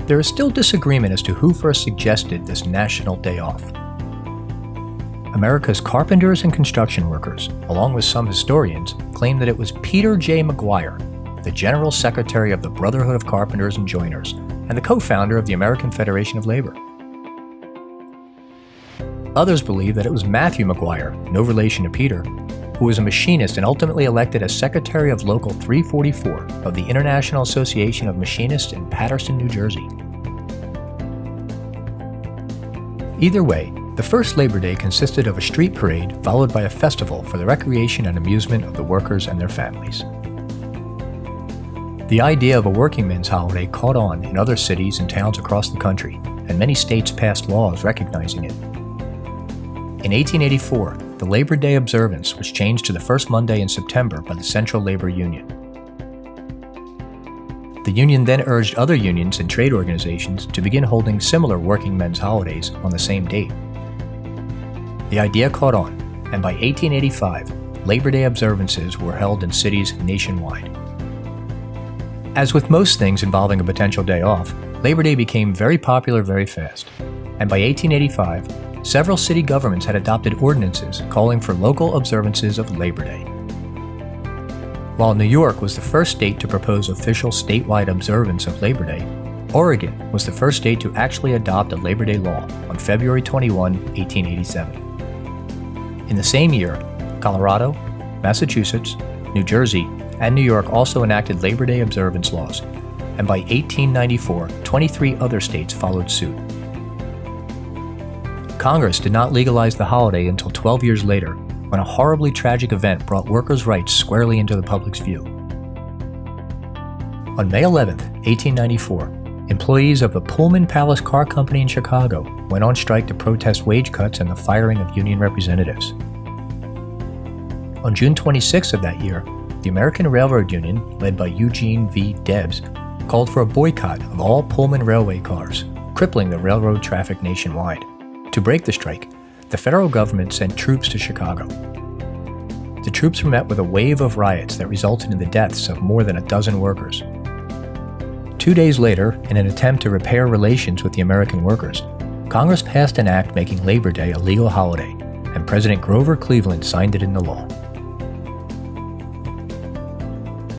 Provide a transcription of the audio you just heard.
There is still disagreement as to who first suggested this national day off. America's carpenters and construction workers, along with some historians, claim that it was Peter J. McGuire, the General Secretary of the Brotherhood of Carpenters and Joiners, and the co-founder of the American Federation of Labor. Others believe that it was Matthew McGuire, no relation to Peter, who was a machinist and ultimately elected as Secretary of Local 344 of the International Association of Machinists in Paterson, New Jersey. Either way, the first Labor Day consisted of a street parade followed by a festival for the recreation and amusement of the workers and their families. The idea of a working men's holiday caught on in other cities and towns across the country, and many states passed laws recognizing it. In 1884, the Labor Day observance was changed to the first Monday in September by the Central Labor Union. The union then urged other unions and trade organizations to begin holding similar working men's holidays on the same date. The idea caught on, and by 1885, Labor Day observances were held in cities nationwide. As with most things involving a potential day off, Labor Day became very popular very fast, and by 1885, several city governments had adopted ordinances calling for local observances of Labor Day. While New York was the first state to propose official statewide observance of Labor Day, Oregon was the first state to actually adopt a Labor Day law on February 21, 1887. In the same year, Colorado, Massachusetts, New Jersey, and New York also enacted Labor Day observance laws, and by 1894, 23 other states followed suit. Congress did not legalize the holiday until 12 years later, when a horribly tragic event brought workers' rights squarely into the public's view. On May 11, 1894, employees of the Pullman Palace Car Company in Chicago went on strike to protest wage cuts and the firing of union representatives. On June 26 of that year, the American Railroad Union, led by Eugene V. Debs, called for a boycott of all Pullman railway cars, crippling the railroad traffic nationwide. To break the strike, the federal government sent troops to Chicago. The troops were met with a wave of riots that resulted in the deaths of more than a dozen workers. 2 days later, in an attempt to repair relations with the American workers, Congress passed an act making Labor Day a legal holiday, and President Grover Cleveland signed it into law.